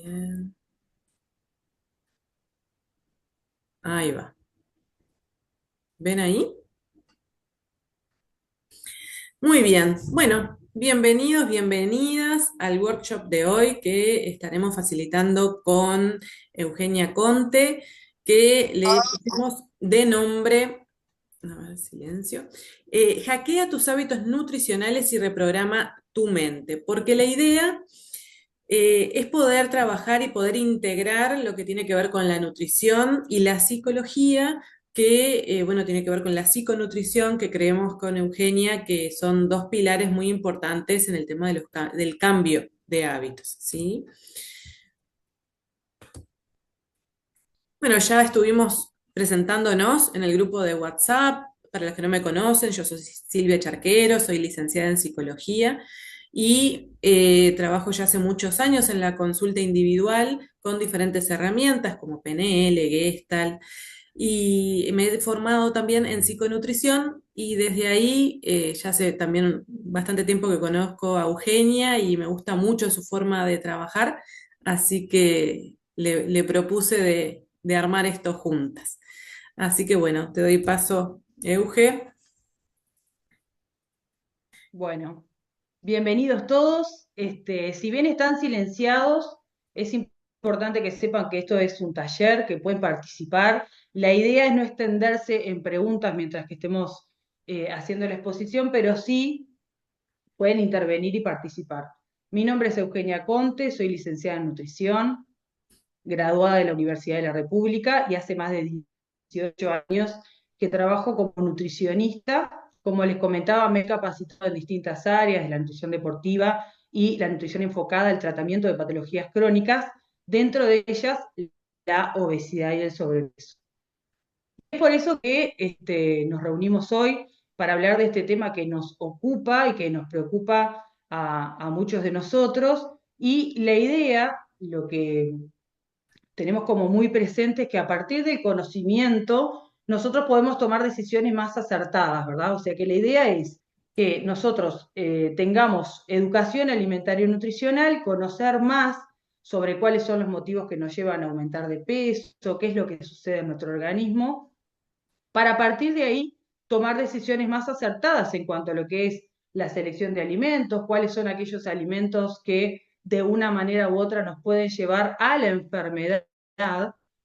Bien, ahí va. ¿Ven ahí? Muy bien. Bueno, bienvenidos, bienvenidas al workshop de hoy que estaremos facilitando con Eugenia Conte, que le pusimos de nombre, a ver, silencio, Hackea tus hábitos nutricionales y reprograma tu mente, porque la idea es poder trabajar y poder integrar lo que tiene que ver con la nutrición y la psicología, que bueno, tiene que ver con la psiconutrición, que creemos con Eugenia que son dos pilares muy importantes en el tema de del cambio de hábitos, ¿sí? Bueno, ya estuvimos presentándonos en el grupo de WhatsApp. Para los que no me conocen, yo soy Silvia Charquero, soy licenciada en psicología y trabajo ya hace muchos años en la consulta individual con diferentes herramientas como PNL, Gestalt, y me he formado también en psiconutrición y desde ahí ya hace también bastante tiempo que conozco a Eugenia y me gusta mucho su forma de trabajar, así que le propuse de armar esto juntas. Así que bueno, te doy paso, Euge. Bueno, bienvenidos todos. Si bien están silenciados, es importante que sepan que esto es un taller, que pueden participar. La idea es no extenderse en preguntas mientras que estemos haciendo la exposición, pero sí pueden intervenir y participar. Mi nombre es Eugenia Conte, soy licenciada en nutrición, graduada de la Universidad de la República y hace más de 18 años que trabajo como nutricionista. Como les comentaba, me he capacitado en distintas áreas de la nutrición deportiva y la nutrición enfocada al tratamiento de patologías crónicas, dentro de ellas la obesidad y el sobrepeso. Es por eso que nos reunimos hoy para hablar de este tema que nos ocupa y que nos preocupa a muchos de nosotros. Y la idea, lo que tenemos como muy presente que a partir del conocimiento nosotros podemos tomar decisiones más acertadas, ¿verdad? O sea que la idea es que nosotros tengamos educación alimentaria y nutricional, conocer más sobre cuáles son los motivos que nos llevan a aumentar de peso, qué es lo que sucede en nuestro organismo, para a partir de ahí tomar decisiones más acertadas en cuanto a lo que es la selección de alimentos, cuáles son aquellos alimentos que de una manera u otra nos pueden llevar a la enfermedad,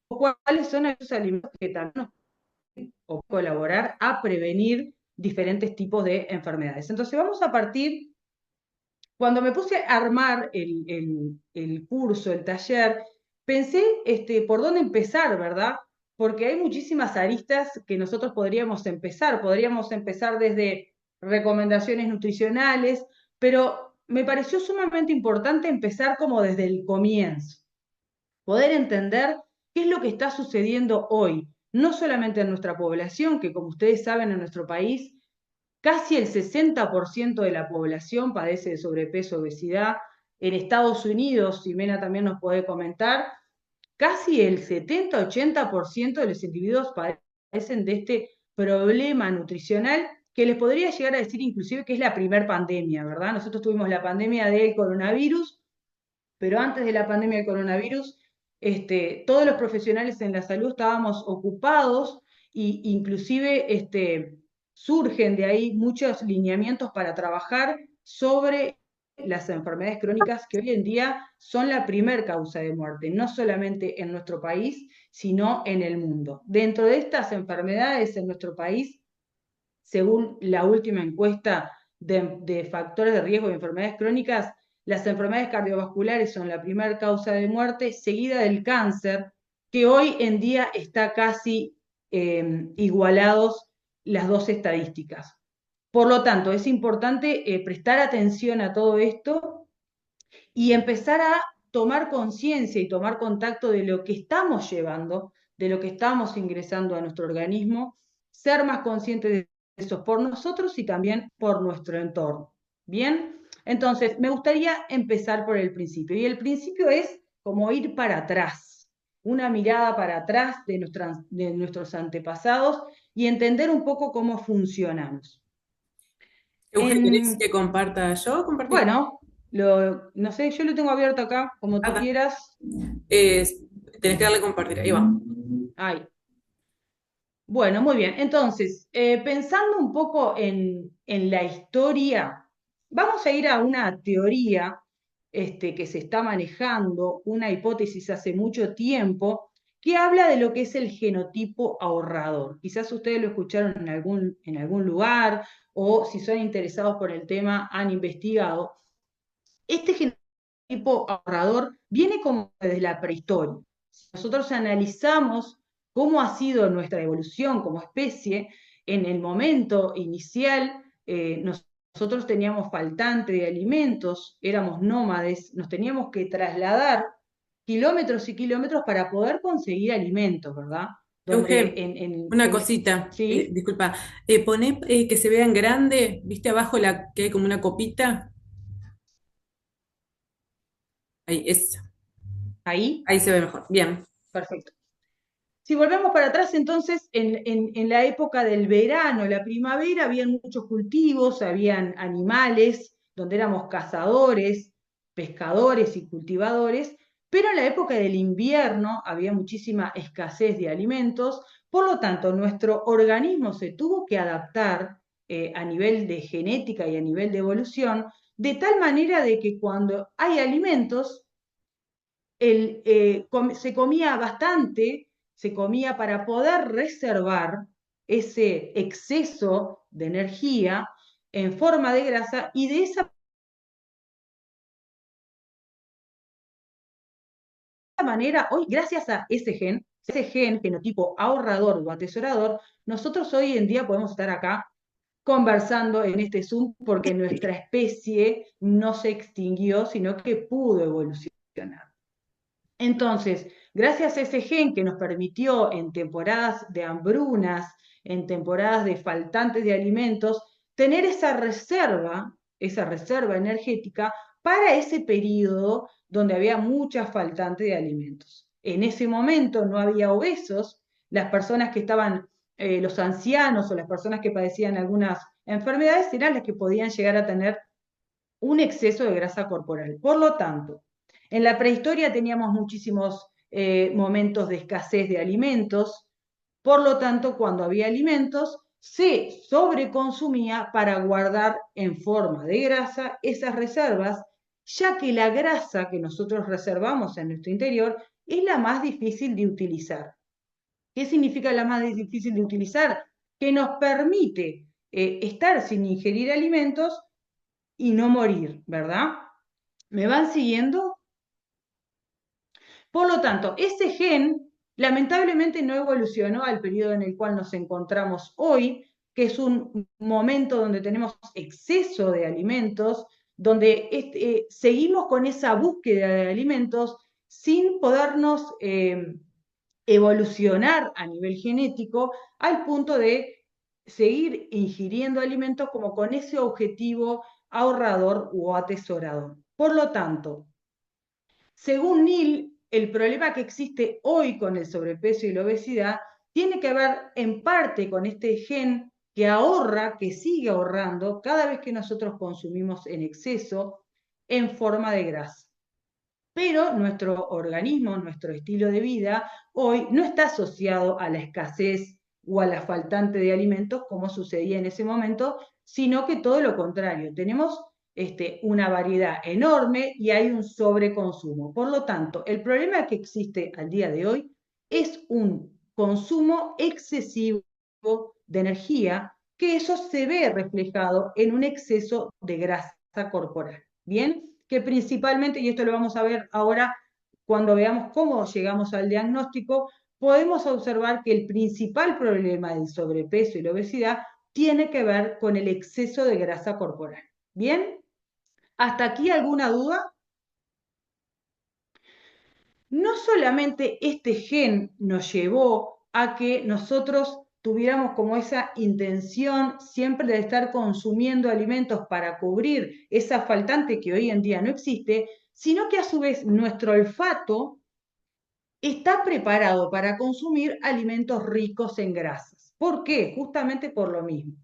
o cuáles son aquellos alimentos que también nos pueden colaborar a prevenir diferentes tipos de enfermedades. Entonces vamos a partir, cuando me puse a armar el curso, el taller, pensé por dónde empezar, ¿verdad? Porque hay muchísimas aristas que nosotros podríamos empezar desde recomendaciones nutricionales, pero me pareció sumamente importante empezar como desde el comienzo, poder entender qué es lo que está sucediendo hoy, no solamente en nuestra población, que como ustedes saben en nuestro país casi el 60% de la población padece de sobrepeso, obesidad. En Estados Unidos, Ximena también nos puede comentar, casi el 70-80% de los individuos padecen de este problema nutricional que les podría llegar a decir inclusive que es la primer pandemia, ¿verdad? Nosotros tuvimos la pandemia del coronavirus, pero antes de la pandemia del coronavirus, todos los profesionales en la salud estábamos ocupados e inclusive surgen de ahí muchos lineamientos para trabajar sobre las enfermedades crónicas que hoy en día son la primer causa de muerte, no solamente en nuestro país, sino en el mundo. Dentro de estas enfermedades en nuestro país, según la última encuesta de factores de riesgo de enfermedades crónicas, las enfermedades cardiovasculares son la primera causa de muerte, seguida del cáncer, que hoy en día está casi igualados las dos estadísticas. Por lo tanto, es importante prestar atención a todo esto y empezar a tomar conciencia y tomar contacto de lo que estamos llevando, de lo que estamos ingresando a nuestro organismo, ser más conscientes de eso por nosotros y también por nuestro entorno. Bien, entonces me gustaría empezar por el principio. Y el principio es como ir para atrás, una mirada para atrás de nuestros antepasados y entender un poco cómo funcionamos. Euge, ¿querés En, que comparta yo? ¿Compartir? bueno, No sé, yo lo tengo abierto acá, como tú Ah, quieras. es- tenés que darle a compartir, ahí va. Ahí. Bueno, muy bien. Entonces, pensando un poco en la historia, vamos a ir a una teoría que se está manejando, una hipótesis hace mucho tiempo, que habla de lo que es el genotipo ahorrador. Quizás ustedes lo escucharon en algún lugar o si son interesados por el tema han investigado. Este genotipo ahorrador viene como desde la prehistoria. Si nosotros analizamos cómo ha sido nuestra evolución como especie, en el momento inicial nosotros teníamos faltante de alimentos, éramos nómades, nos teníamos que trasladar kilómetros y kilómetros para poder conseguir alimentos, ¿verdad? Donde Euge, una cosita, ¿sí? disculpa, poné que se vea en grande, ¿viste abajo la que hay como una copita? Ahí, Ahí, ahí se ve mejor. Bien. perfecto. Si volvemos para atrás, entonces, en la época del verano, la primavera, habían muchos cultivos, habían animales, donde éramos cazadores, pescadores y cultivadores, pero en la época del invierno había muchísima escasez de alimentos, por lo tanto, nuestro organismo se tuvo que adaptar a nivel de genética y a nivel de evolución, de tal manera de que cuando hay alimentos, se comía bastante, se comía para poder reservar ese exceso de energía en forma de grasa y de esa manera, hoy, gracias a ese gen genotipo ahorrador o atesorador, nosotros hoy en día podemos estar acá conversando en este Zoom porque nuestra especie no se extinguió, sino que pudo evolucionar. Entonces, gracias a ese gen que nos permitió en temporadas de hambrunas, en temporadas de faltantes de alimentos, tener esa reserva energética para ese periodo donde había mucha faltante de alimentos. En ese momento no había obesos, las personas que estaban, los ancianos o las personas que padecían algunas enfermedades eran las que podían llegar a tener un exceso de grasa corporal. Por lo tanto, en la prehistoria teníamos muchísimos momentos de escasez de alimentos, por lo tanto, cuando había alimentos, se sobreconsumía para guardar en forma de grasa esas reservas, ya que la grasa que nosotros reservamos en nuestro interior es la más difícil de utilizar. ¿Qué significa la más difícil de utilizar? Que nos permite estar sin ingerir alimentos y no morir, ¿verdad? ¿Me van siguiendo? Por lo tanto, ese gen lamentablemente no evolucionó al periodo en el cual nos encontramos hoy, que es un momento donde tenemos exceso de alimentos, donde seguimos con esa búsqueda de alimentos sin podernos evolucionar a nivel genético al punto de seguir ingiriendo alimentos como con ese objetivo ahorrador o atesorador. Por lo tanto, según Neil, el problema que existe hoy con el sobrepeso y la obesidad tiene que ver en parte con este gen que ahorra, que sigue ahorrando cada vez que nosotros consumimos en exceso en forma de grasa. Pero nuestro organismo, nuestro estilo de vida, hoy no está asociado a la escasez o a la faltante de alimentos como sucedía en ese momento, sino que todo lo contrario, tenemos una variedad enorme y hay un sobreconsumo. Por lo tanto, el problema que existe al día de hoy es un consumo excesivo de energía, que eso se ve reflejado en un exceso de grasa corporal. Bien, que principalmente, y esto lo vamos a ver ahora cuando veamos cómo llegamos al diagnóstico, podemos observar que el principal problema del sobrepeso y la obesidad tiene que ver con el exceso de grasa corporal. ¿Bien? ¿Hasta aquí alguna duda? No solamente este gen nos llevó a que nosotros tuviéramos como esa intención siempre de estar consumiendo alimentos para cubrir esa faltante que hoy en día no existe, sino que a su vez nuestro olfato está preparado para consumir alimentos ricos en grasas. ¿Por qué? Justamente por lo mismo.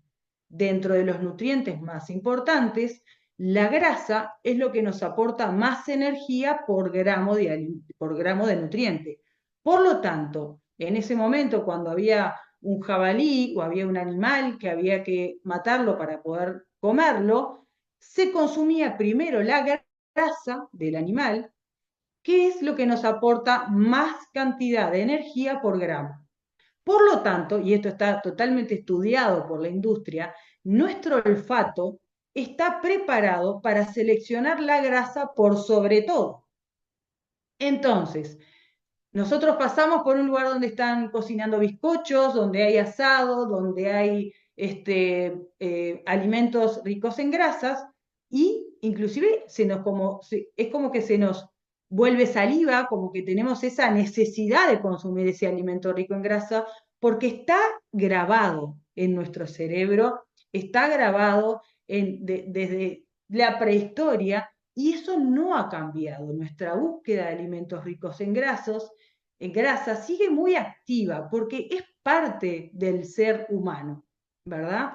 Dentro de los nutrientes más importantes la grasa es lo que nos aporta más energía por gramo de nutriente. Por lo tanto, en ese momento, cuando había un jabalí o había un animal que había que matarlo para poder comerlo, se consumía primero la grasa del animal, que es lo que nos aporta más cantidad de energía por gramo. Por lo tanto, y esto está totalmente estudiado por la industria, nuestro olfato está preparado para seleccionar la grasa por sobre todo. Entonces, nosotros pasamos por un lugar donde están cocinando bizcochos, donde hay asado, donde hay alimentos ricos en grasas, y inclusive es como que se nos vuelve saliva, como que tenemos esa necesidad de consumir ese alimento rico en grasa, porque está grabado en nuestro cerebro, está grabado desde la prehistoria, y eso no ha cambiado. Nuestra búsqueda de alimentos ricos en grasa sigue muy activa porque es parte del ser humano, ¿verdad?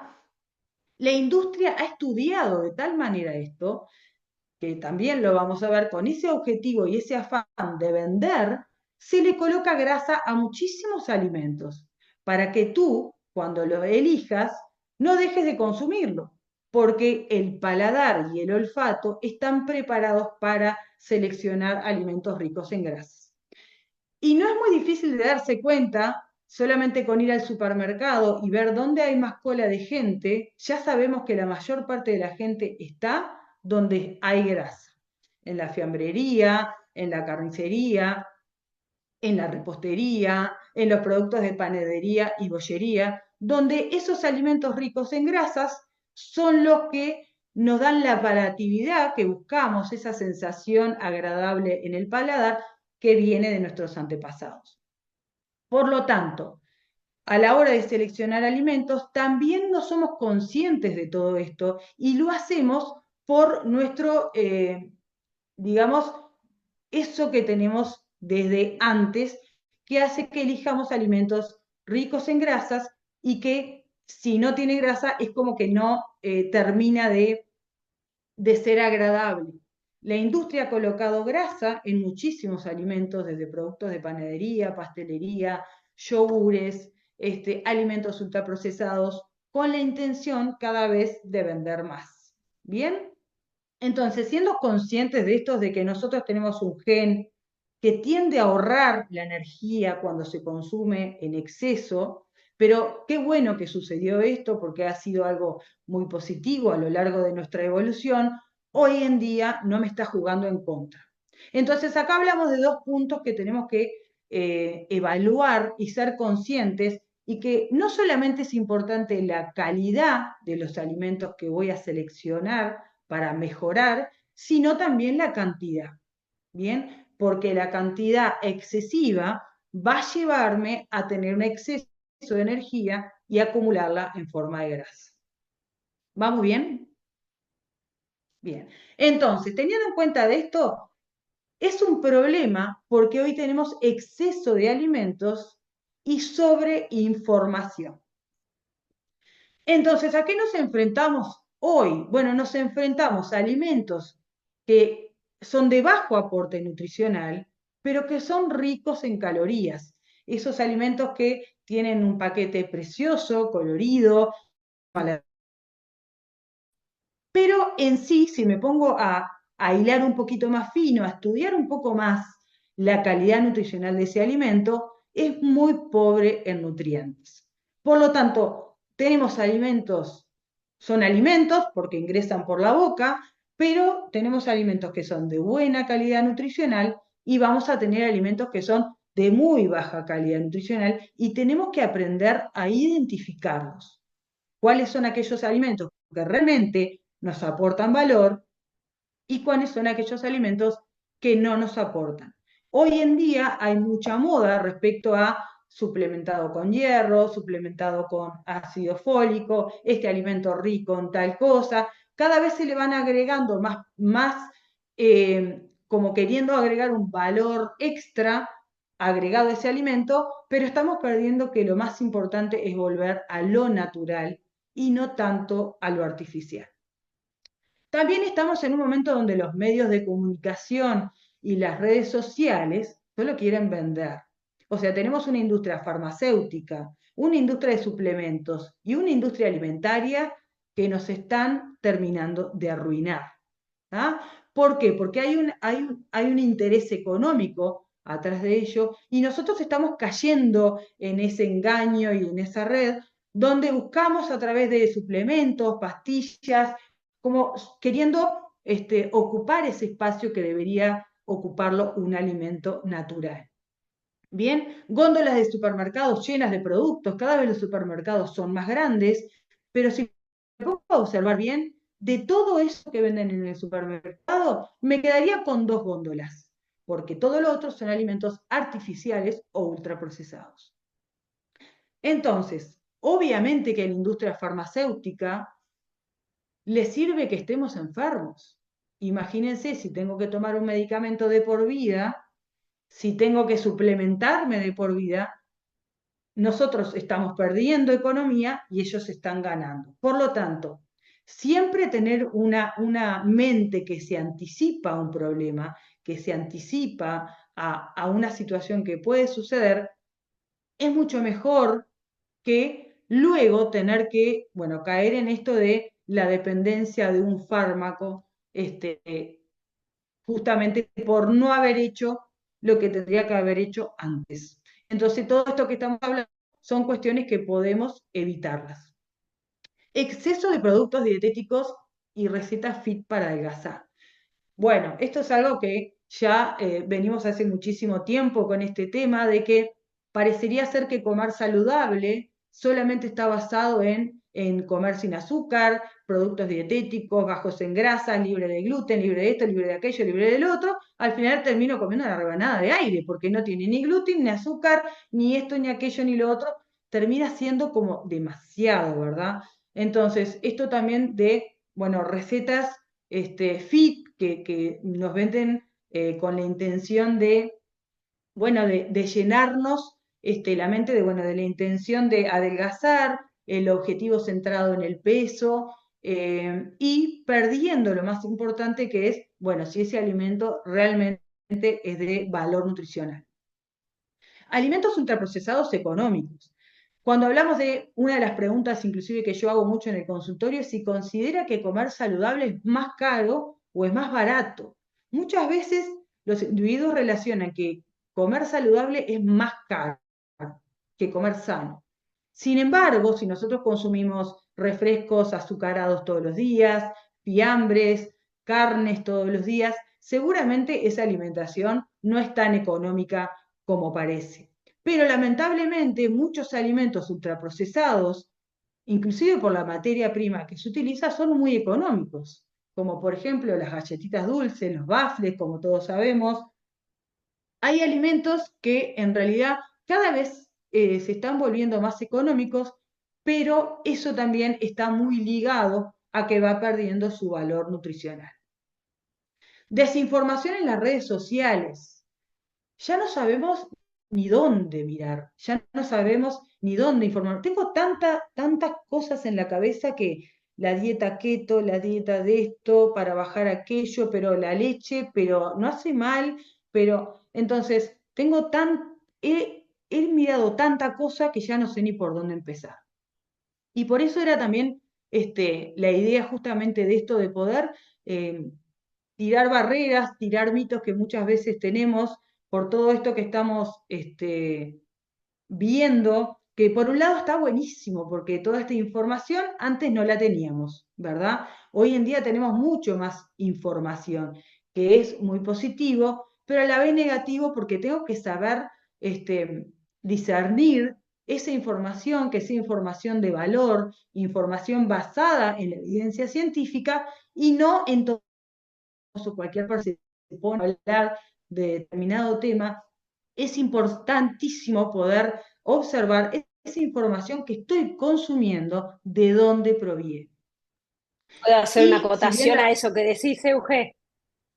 La industria ha estudiado de tal manera esto, que también lo vamos a ver con ese objetivo y ese afán de vender, se le coloca grasa a muchísimos alimentos para que tú, cuando lo elijas, no dejes de consumirlo, porque el paladar y el olfato están preparados para seleccionar alimentos ricos en grasas. Y no es muy difícil de darse cuenta, solamente con ir al supermercado y ver dónde hay más cola de gente, ya sabemos que la mayor parte de la gente está donde hay grasa, en la fiambrería, en la carnicería, en la repostería, en los productos de panadería y bollería, donde esos alimentos ricos en grasas son los que nos dan la palatabilidad que buscamos, esa sensación agradable en el paladar que viene de nuestros antepasados. Por lo tanto, a la hora de seleccionar alimentos, también no somos conscientes de todo esto y lo hacemos por nuestro, digamos, eso que tenemos desde antes, que hace que elijamos alimentos ricos en grasas y que si no tiene grasa es como que no termina de ser agradable. La industria ha colocado grasa en muchísimos alimentos, desde productos de panadería, pastelería, yogures, alimentos ultraprocesados, con la intención cada vez de vender más. ¿Bien? Entonces, siendo conscientes de esto, de que nosotros tenemos un gen que tiende a ahorrar la energía cuando se consume en exceso, pero qué bueno que sucedió esto porque ha sido algo muy positivo a lo largo de nuestra evolución, hoy en día no me está jugando en contra. Entonces, acá hablamos de dos puntos que tenemos que evaluar y ser conscientes, y que no solamente es importante la calidad de los alimentos que voy a seleccionar para mejorar, sino también la cantidad. ¿Bien? Porque la cantidad excesiva va a llevarme a tener un exceso de energía y acumularla en forma de grasa. ¿Vamos bien? Bien. Entonces, teniendo en cuenta de esto, es un problema porque hoy tenemos exceso de alimentos y sobreinformación. Entonces, ¿a qué nos enfrentamos hoy? Bueno, nos enfrentamos a alimentos que son de bajo aporte nutricional, pero que son ricos en calorías. Esos alimentos que tienen un paquete precioso, colorido, pero en sí, si me pongo a hilar un poquito más fino, a estudiar un poco más la calidad nutricional de ese alimento, es muy pobre en nutrientes. Por lo tanto, tenemos alimentos, son alimentos porque ingresan por la boca, pero tenemos alimentos que son de buena calidad nutricional y vamos a tener alimentos que son de muy baja calidad nutricional, y tenemos que aprender a identificarlos. ¿Cuáles son aquellos alimentos que realmente nos aportan valor y cuáles son aquellos alimentos que no nos aportan? Hoy en día hay mucha moda respecto a suplementado con hierro, suplementado con ácido fólico, este alimento rico en tal cosa. Cada vez se le van agregando como queriendo agregar un valor extra agregado a ese alimento, pero estamos perdiendo que lo más importante es volver a lo natural y no tanto a lo artificial. También estamos en un momento donde los medios de comunicación y las redes sociales solo quieren vender. O sea, tenemos una industria farmacéutica, una industria de suplementos y una industria alimentaria que nos están terminando de arruinar. ¿Ah? ¿Por qué? Porque hay un interés económico atrás de ello y nosotros estamos cayendo en ese engaño y en esa red donde buscamos a través de suplementos, pastillas, como queriendo ocupar ese espacio que debería ocuparlo un alimento natural. Bien, góndolas de supermercados llenas de productos, cada vez los supermercados son más grandes, pero si me pongo a observar bien, de todo eso que venden en el supermercado, me quedaría con dos góndolas, porque todo lo otro son alimentos artificiales o ultraprocesados. Entonces, obviamente que a la industria farmacéutica le sirve que estemos enfermos. Imagínense si tengo que tomar un medicamento de por vida, si tengo que suplementarme de por vida, nosotros estamos perdiendo economía y ellos están ganando. Por lo tanto, siempre tener una mente que se anticipa a un problema, que se anticipa a una situación que puede suceder, es mucho mejor que luego tener que, bueno, caer en esto de la dependencia de un fármaco, justamente por no haber hecho lo que tendría que haber hecho antes. Entonces, todo esto que estamos hablando son cuestiones que podemos evitarlas. Exceso de productos dietéticos y recetas fit para adelgazar. Bueno, esto es algo que ya venimos hace muchísimo tiempo con este tema de que parecería ser que comer saludable solamente está basado en comer sin azúcar, productos dietéticos, bajos en grasa, libre de gluten, libre de esto, libre de aquello, libre del otro. Al final termino comiendo una rebanada de aire porque no tiene ni gluten, ni azúcar, ni esto, ni aquello, ni lo otro. Termina siendo como demasiado, ¿verdad? Entonces, esto también de, bueno, recetas fit que nos venden con la intención de, bueno, de llenarnos la mente de, bueno, de la intención de adelgazar, el objetivo centrado en el peso y perdiendo lo más importante que es, bueno, si ese alimento realmente es de valor nutricional. Alimentos ultraprocesados económicos. Cuando hablamos de una de las preguntas, inclusive que yo hago mucho en el consultorio, es si considera que comer saludable es más caro o es más barato. Muchas veces los individuos relacionan que comer saludable es más caro que comer sano. Sin embargo, si nosotros consumimos refrescos azucarados todos los días, fiambres, carnes todos los días, seguramente esa alimentación no es tan económica como parece. Pero lamentablemente muchos alimentos ultraprocesados, inclusive por la materia prima que se utiliza, son muy económicos, como por ejemplo las galletitas dulces, los waffles, como todos sabemos. Hay alimentos que en realidad cada vez se están volviendo más económicos, pero eso también está muy ligado a que va perdiendo su valor nutricional. Desinformación en las redes sociales. Ya no sabemos ni dónde mirar, ya no sabemos ni dónde informar. Tengo tantas cosas en la cabeza que la dieta keto, la dieta de esto, para bajar aquello, pero la leche, pero no hace mal, pero entonces he mirado tanta cosa que ya no sé ni por dónde empezar. Y por eso era también la idea justamente de esto de poder eh, tirar barreras, tirar mitos que muchas veces tenemos por todo esto que estamos viendo, que por un lado está buenísimo, porque toda esta información antes no la teníamos, ¿verdad? Hoy en día tenemos mucho más información, que es muy positivo, pero a la vez negativo porque tengo que saber discernir esa información, que sea información de valor, información basada en la evidencia científica y no en todo cualquier persona se pone a hablar de determinado tema, es importantísimo poder observar esa información que estoy consumiendo, de dónde proviene. ¿Puedo hacer una Y si bien acotación a eso que decís, Euge?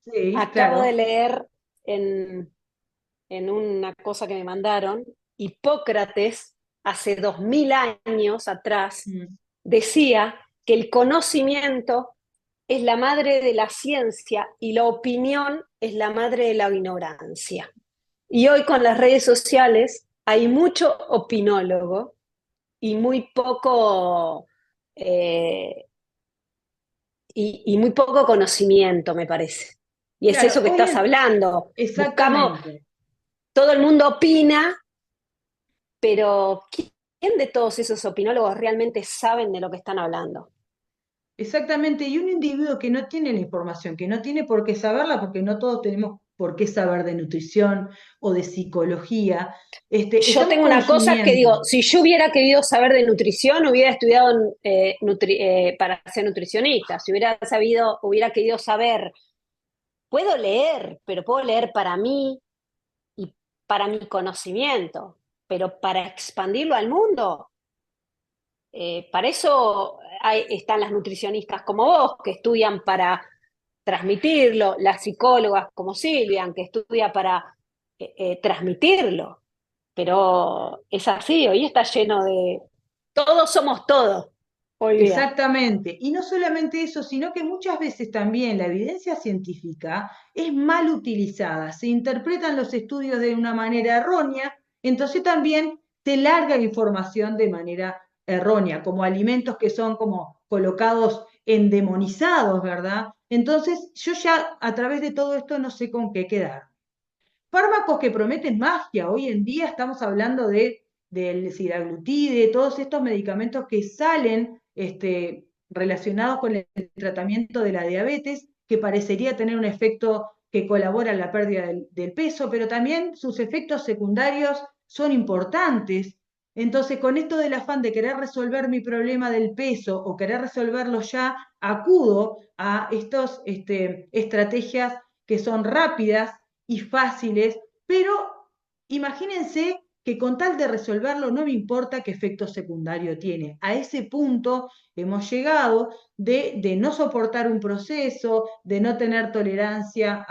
sí, Acabo de claro. leer en una cosa que me mandaron, Hipócrates, hace 2000 años atrás, Mm, decía que el conocimiento es la madre de la ciencia y la opinión es la madre de la ignorancia. Y hoy con las redes sociales hay mucho opinólogo y muy poco, eh, y muy poco conocimiento, me parece. Y es Claro, eso que estás hablando. Buscamos, exactamente. todo el mundo opina, pero ¿quién de todos esos opinólogos realmente saben de lo que están hablando? Exactamente, y un individuo que no tiene la información, que no tiene por qué saberla, porque no todos tenemos por qué saber de nutrición o de psicología, Yo estamos tengo una cosa que consumiendo. digo, si yo hubiera querido saber de nutrición, hubiera estudiado para ser nutricionista. Si hubiera sabido, hubiera querido saber, puedo leer, pero puedo leer para mí y para mi conocimiento, pero para expandirlo al mundo, para eso están las nutricionistas como vos, que estudian para transmitirlo, las psicólogas como Silvia, que estudia para transmitirlo. Pero es así, hoy está lleno de... Todos somos todos, hoy día. Exactamente. Y no solamente eso, sino que muchas veces también la evidencia científica es mal utilizada. Se interpretan los estudios de una manera errónea, entonces también te larga información de manera errónea, como alimentos que son como colocados endemonizados, ¿verdad? Entonces yo ya a través de todo esto no sé con qué quedar. Fármacos que prometen magia. Hoy en día estamos hablando del siraglutide, todos estos medicamentos que salen relacionados con el tratamiento de la diabetes, que parecería tener un efecto que colabora en la pérdida del peso, pero también sus efectos secundarios son importantes. Entonces, con esto del afán de querer resolver mi problema del peso o querer resolverlo ya, acudo a estas estrategias que son rápidas y fáciles, pero imagínense que con tal de resolverlo no me importa qué efecto secundario tiene. A ese punto hemos llegado de no soportar un proceso, de no tener tolerancia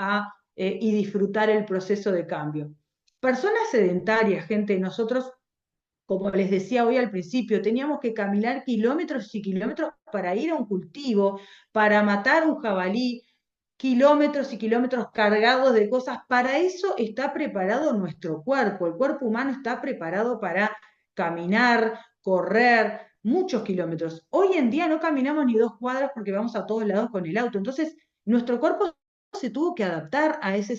y disfrutar el proceso de cambio. Personas sedentarias, gente, nosotros, como les decía hoy al principio, teníamos que caminar kilómetros y kilómetros para ir a un cultivo, para matar un jabalí, kilómetros y kilómetros cargados de cosas. Para eso está preparado nuestro cuerpo. El cuerpo humano está preparado para caminar, correr muchos kilómetros. Hoy en día no caminamos ni 2 cuadras porque vamos a todos lados con el auto. Entonces, nuestro cuerpo se tuvo que adaptar a ese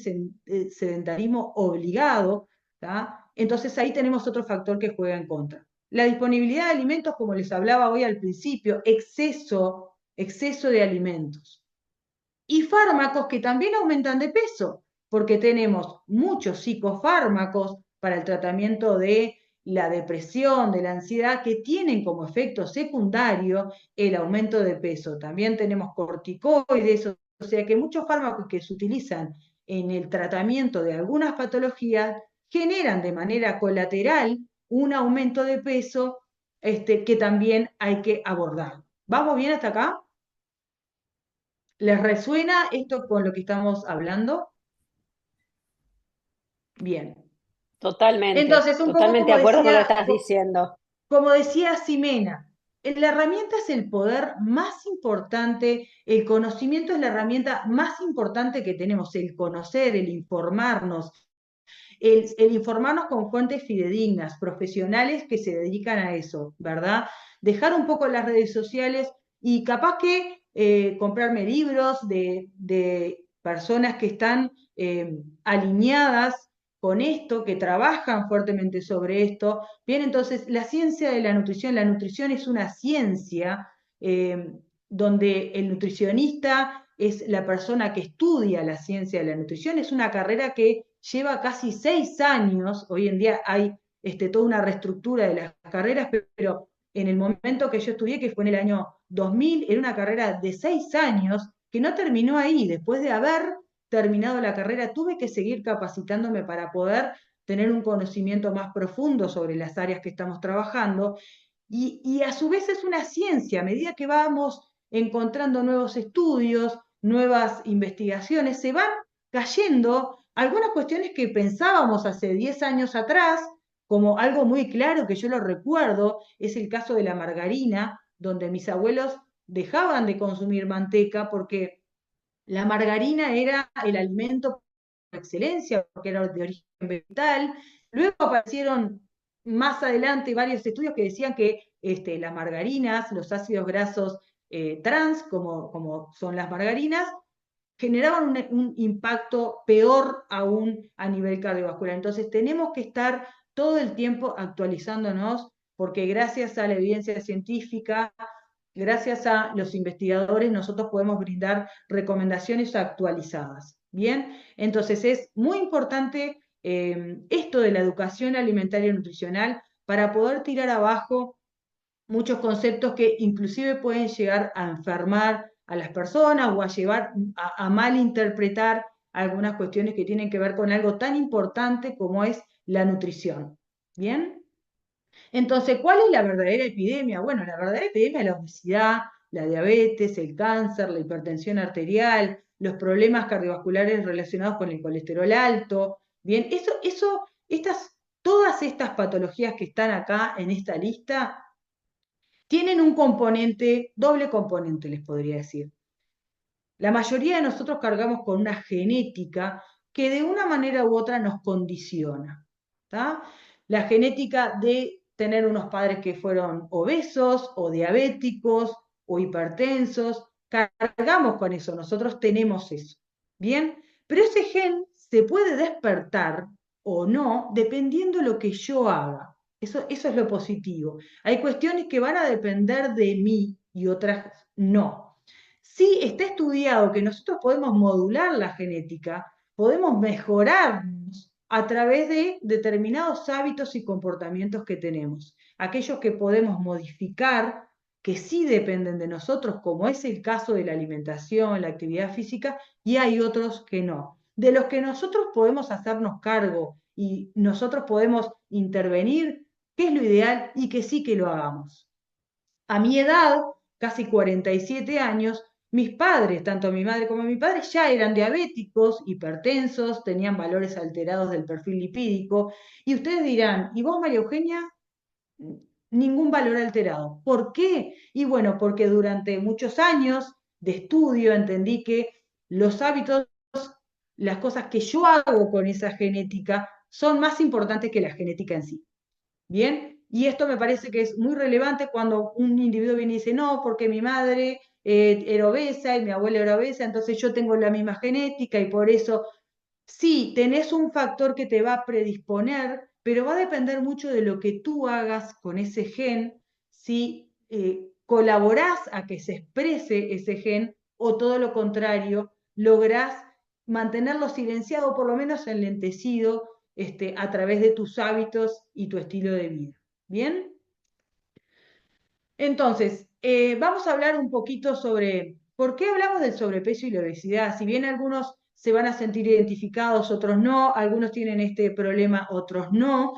sedentarismo obligado, ¿tá? Entonces ahí tenemos otro factor que juega en contra. La disponibilidad de alimentos, como les hablaba hoy al principio, exceso de alimentos y fármacos que también aumentan de peso, porque tenemos muchos psicofármacos para el tratamiento de la depresión, de la ansiedad, que tienen como efecto secundario el aumento de peso. También tenemos corticoides, o sea que muchos fármacos que se utilizan en el tratamiento de algunas patologías generan de manera colateral un aumento de peso que también hay que abordar. ¿Vamos bien hasta acá? ¿Les resuena esto con lo que estamos hablando? Bien. Totalmente, Entonces, un poco totalmente de acuerdo con lo que estás diciendo. como decía Ximena, la herramienta es el poder más importante, el conocimiento es la herramienta más importante que tenemos, el conocer, el informarnos, el informarnos con fuentes fidedignas, profesionales que se dedican a eso, ¿verdad? Dejar un poco las redes sociales y capaz que comprarme libros de personas que están alineadas con esto, que trabajan fuertemente sobre esto. Bien, entonces la ciencia de la nutrición es una ciencia donde el nutricionista es la persona que estudia la ciencia de la nutrición, es una carrera que lleva casi 6 años, hoy en día hay toda una reestructura de las carreras, pero en el momento que yo estudié, que fue en el año 2000, era una carrera de 6 años que no terminó ahí. Después de haber terminado la carrera, tuve que seguir capacitándome para poder tener un conocimiento más profundo sobre las áreas que estamos trabajando. Y a su vez es una ciencia, a medida que vamos encontrando nuevos estudios, nuevas investigaciones, se van cayendo algunas cuestiones que pensábamos hace 10 años atrás, como algo muy claro que yo lo recuerdo, es el caso de la margarina, donde mis abuelos dejaban de consumir manteca porque la margarina era el alimento por excelencia, porque era de origen vegetal. Luego aparecieron más adelante varios estudios que decían que las margarinas, los ácidos grasos trans, como son las margarinas, generaban un impacto peor aún a nivel cardiovascular. Entonces tenemos que estar todo el tiempo actualizándonos, porque gracias a la evidencia científica, gracias a los investigadores, nosotros podemos brindar recomendaciones actualizadas. Bien, entonces es muy importante esto de la educación alimentaria y nutricional para poder tirar abajo muchos conceptos que inclusive pueden llegar a enfermar a las personas o a llevar a malinterpretar algunas cuestiones que tienen que ver con algo tan importante como es la nutrición. ¿Bien? Entonces, ¿cuál es la verdadera epidemia? Bueno, la verdadera epidemia es la obesidad, la diabetes, el cáncer, la hipertensión arterial, los problemas cardiovasculares relacionados con el colesterol alto. Bien, todas estas patologías que están acá en esta lista tienen un componente, doble componente, les podría decir. La mayoría de nosotros cargamos con una genética que de una manera u otra nos condiciona. ¿Tá? La genética de tener unos padres que fueron obesos o diabéticos o hipertensos, cargamos con eso, nosotros tenemos eso. ¿Bien? Pero ese gen se puede despertar o no dependiendo de lo que yo haga. Eso es lo positivo. Hay cuestiones que van a depender de mí y otras no. Sí, está estudiado que nosotros podemos modular la genética, podemos mejorarnos a través de determinados hábitos y comportamientos que tenemos. Aquellos que podemos modificar, que sí dependen de nosotros, como es el caso de la alimentación, la actividad física, y hay otros que no. De los que nosotros podemos hacernos cargo y nosotros podemos intervenir, ¿qué es lo ideal? Y que sí que lo hagamos. A mi edad, casi 47 años, mis padres, tanto mi madre como mi padre, ya eran diabéticos, hipertensos, tenían valores alterados del perfil lipídico. Y ustedes dirán, ¿y vos, María Eugenia? Ningún valor alterado. ¿Por qué? Y bueno, porque durante muchos años de estudio entendí que los hábitos, las cosas que yo hago con esa genética, son más importantes que la genética en sí. ¿Bien? Y esto me parece que es muy relevante cuando un individuo viene y dice, no, porque mi madre era obesa y mi abuela era obesa, entonces yo tengo la misma genética y por eso, sí, tenés un factor que te va a predisponer, pero va a depender mucho de lo que tú hagas con ese gen, si colaborás a que se exprese ese gen o todo lo contrario, lográs mantenerlo silenciado, por lo menos enlentecido, a través de tus hábitos y tu estilo de vida. ¿Bien? Entonces, vamos a hablar un poquito sobre por qué hablamos del sobrepeso y la obesidad. Si bien algunos se van a sentir identificados, otros no, algunos tienen este problema, otros no.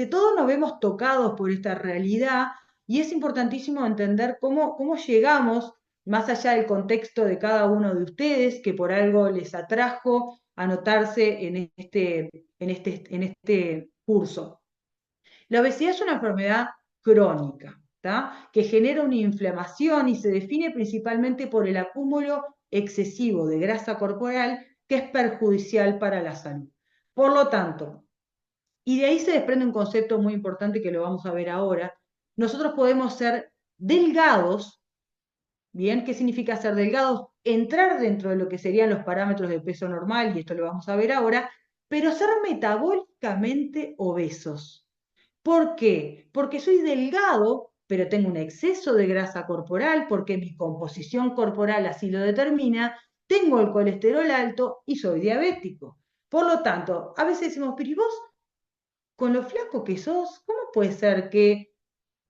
Todos nos vemos tocados por esta realidad y es importantísimo entender cómo llegamos, más allá del contexto de cada uno de ustedes, que por algo les atrajo anotarse en este curso. La obesidad es una enfermedad crónica, ¿tá? Que genera una inflamación y se define principalmente por el acúmulo excesivo de grasa corporal que es perjudicial para la salud. Por lo tanto, y de ahí se desprende un concepto muy importante que lo vamos a ver ahora, nosotros podemos ser delgados, ¿bien? ¿Qué significa ser delgados? Entrar dentro de lo que serían los parámetros de peso normal, y esto lo vamos a ver ahora, pero ser metabólicamente obesos. ¿Por qué? Porque soy delgado, pero tengo un exceso de grasa corporal, porque mi composición corporal así lo determina, tengo el colesterol alto y soy diabético. Por lo tanto, a veces decimos, pero ¿y vos, con lo flaco que sos, cómo puede ser que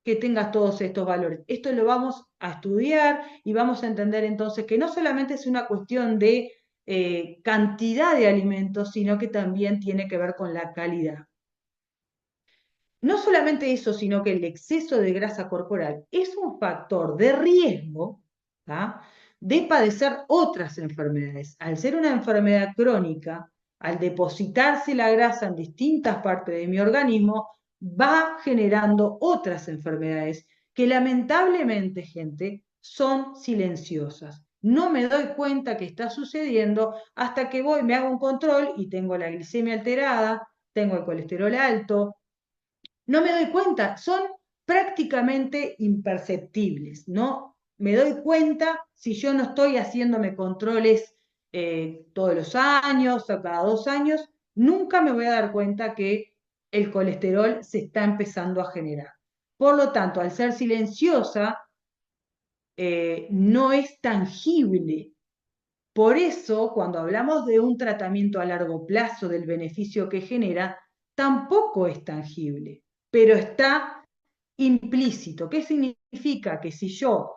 tengas todos estos valores? Esto lo vamos a estudiar y vamos a entender entonces que no solamente es una cuestión de cantidad de alimentos, sino que también tiene que ver con la calidad. No solamente eso, sino que el exceso de grasa corporal es un factor de riesgo, ¿tá?, de padecer otras enfermedades. Al ser una enfermedad crónica, al depositarse la grasa en distintas partes de mi organismo, va generando otras enfermedades que lamentablemente, gente, son silenciosas. No me doy cuenta que está sucediendo hasta que voy, me hago un control y tengo la glicemia alterada, tengo el colesterol alto. No me doy cuenta, son prácticamente imperceptibles, ¿no? Me doy cuenta si yo no estoy haciéndome controles todos los años o cada 2 años, nunca me voy a dar cuenta que el colesterol se está empezando a generar. Por lo tanto, al ser silenciosa, no es tangible. Por eso, cuando hablamos de un tratamiento a largo plazo, del beneficio que genera, tampoco es tangible, pero está implícito. ¿Qué significa? Que si yo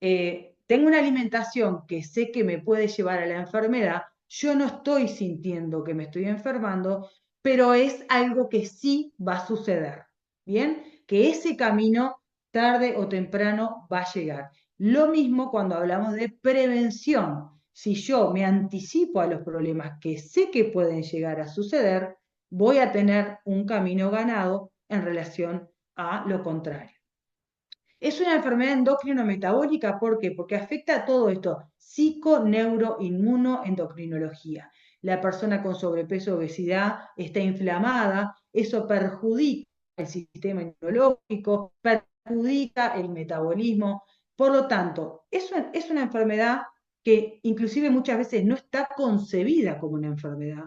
tengo una alimentación que sé que me puede llevar a la enfermedad, yo no estoy sintiendo que me estoy enfermando, pero es algo que sí va a suceder. ¿Bien? Que ese camino tarde o temprano va a llegar. Lo mismo cuando hablamos de prevención. Si yo me anticipo a los problemas que sé que pueden llegar a suceder, voy a tener un camino ganado en relación a lo contrario. Es una enfermedad endocrino-metabólica, ¿por qué? Porque afecta a todo esto, psico-neuro-inmuno-endocrinología. La persona con sobrepeso o obesidad está inflamada, eso perjudica el sistema inmunológico, perjudica el metabolismo. Por lo tanto, es una enfermedad que inclusive muchas veces no está concebida como una enfermedad,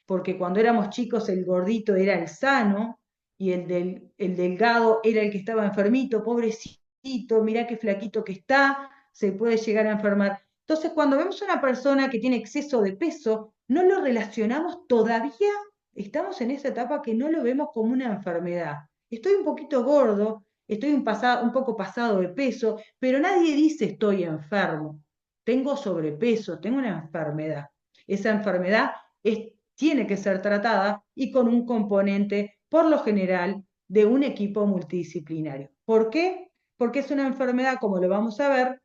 porque cuando éramos chicos el gordito era el sano y el delgado era el que estaba enfermito, pobrecito, mirá qué flaquito que está, se puede llegar a enfermar. Entonces, cuando vemos a una persona que tiene exceso de peso, no lo relacionamos todavía, estamos en esa etapa que no lo vemos como una enfermedad. Estoy un poquito gordo, estoy un poco pasado de peso, pero nadie dice estoy enfermo, tengo sobrepeso, tengo una enfermedad. Esa enfermedad tiene que ser tratada y con un componente, por lo general, de un equipo multidisciplinario. ¿Por qué? Porque es una enfermedad, como lo vamos a ver,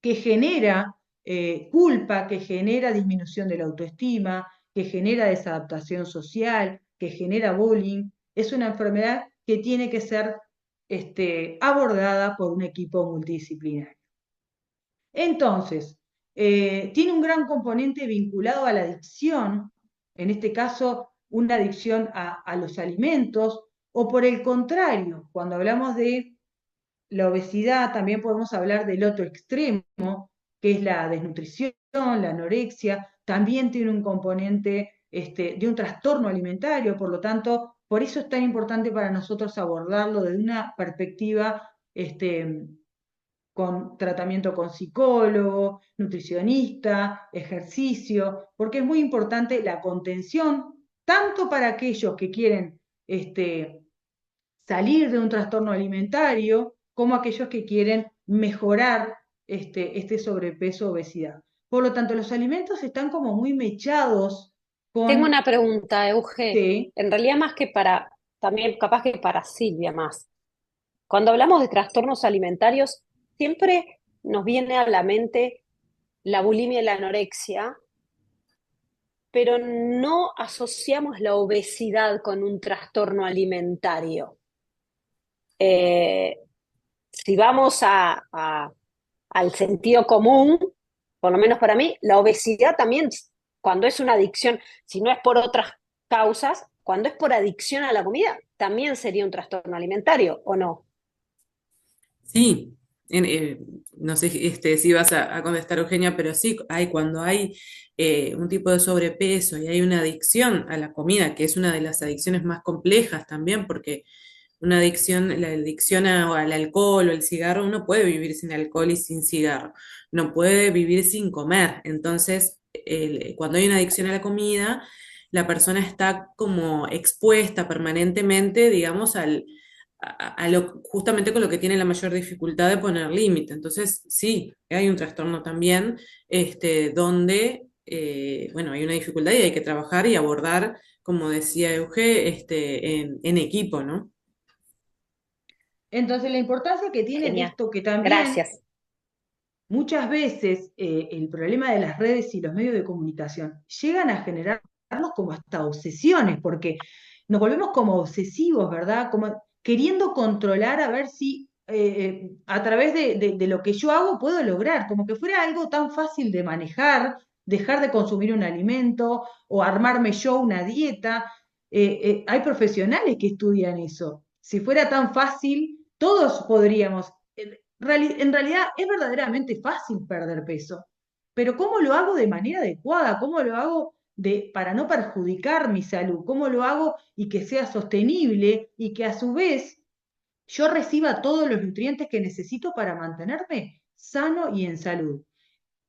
que genera culpa, que genera disminución de la autoestima, que genera desadaptación social, que genera bullying. Es una enfermedad que tiene que ser abordada por un equipo multidisciplinario. Entonces, tiene un gran componente vinculado a la adicción, en este caso una adicción a los alimentos, o por el contrario, cuando hablamos de la obesidad, también podemos hablar del otro extremo, que es la desnutrición, la anorexia, también tiene un componente de un trastorno alimentario, por lo tanto, por eso es tan importante para nosotros abordarlo desde una perspectiva con tratamiento con psicólogo, nutricionista, ejercicio, porque es muy importante la contención, tanto para aquellos que quieren salir de un trastorno alimentario, como aquellos que quieren mejorar este sobrepeso, obesidad. Por lo tanto, los alimentos están como muy mechados Tengo con... una pregunta, Euge. Sí, En realidad más que para, también capaz que para Silvia más. Cuando hablamos de trastornos alimentarios, siempre nos viene a la mente la bulimia y la anorexia, pero no asociamos la obesidad con un trastorno alimentario. Eh, si vamos al sentido común, por lo menos para mí, la obesidad también, cuando es una adicción, si no es por otras causas, cuando es por adicción a la comida, también sería un trastorno alimentario, ¿o no? Sí, no sé si vas a contestar, Eugenia, pero sí, cuando hay un tipo de sobrepeso y hay una adicción a la comida, que es una de las adicciones más complejas también, porque una adicción, la adicción al alcohol o el cigarro, uno puede vivir sin alcohol y sin cigarro, no puede vivir sin comer. Entonces, cuando hay una adicción a la comida, la persona está como expuesta permanentemente, digamos, justamente con lo que tiene la mayor dificultad de poner límite. Entonces, sí, hay un trastorno también, donde, bueno, hay una dificultad y hay que trabajar y abordar, como decía Euge, en equipo, ¿no? entonces la importancia que tiene Genial. esto, que también Gracias. muchas veces el problema de las redes y los medios de comunicación llegan a generarnos como hasta obsesiones, porque nos volvemos como obsesivos, ¿verdad? Como queriendo controlar a ver si a través de lo que yo hago puedo lograr, como que fuera algo tan fácil de manejar, dejar de consumir un alimento o armarme yo una dieta. Hay profesionales que estudian eso. Si fuera tan fácil, todos podríamos. En realidad es verdaderamente fácil perder peso, pero ¿cómo lo hago de manera adecuada? ¿Cómo lo hago para no perjudicar mi salud? ¿Cómo lo hago y que sea sostenible y que a su vez yo reciba todos los nutrientes que necesito para mantenerme sano y en salud?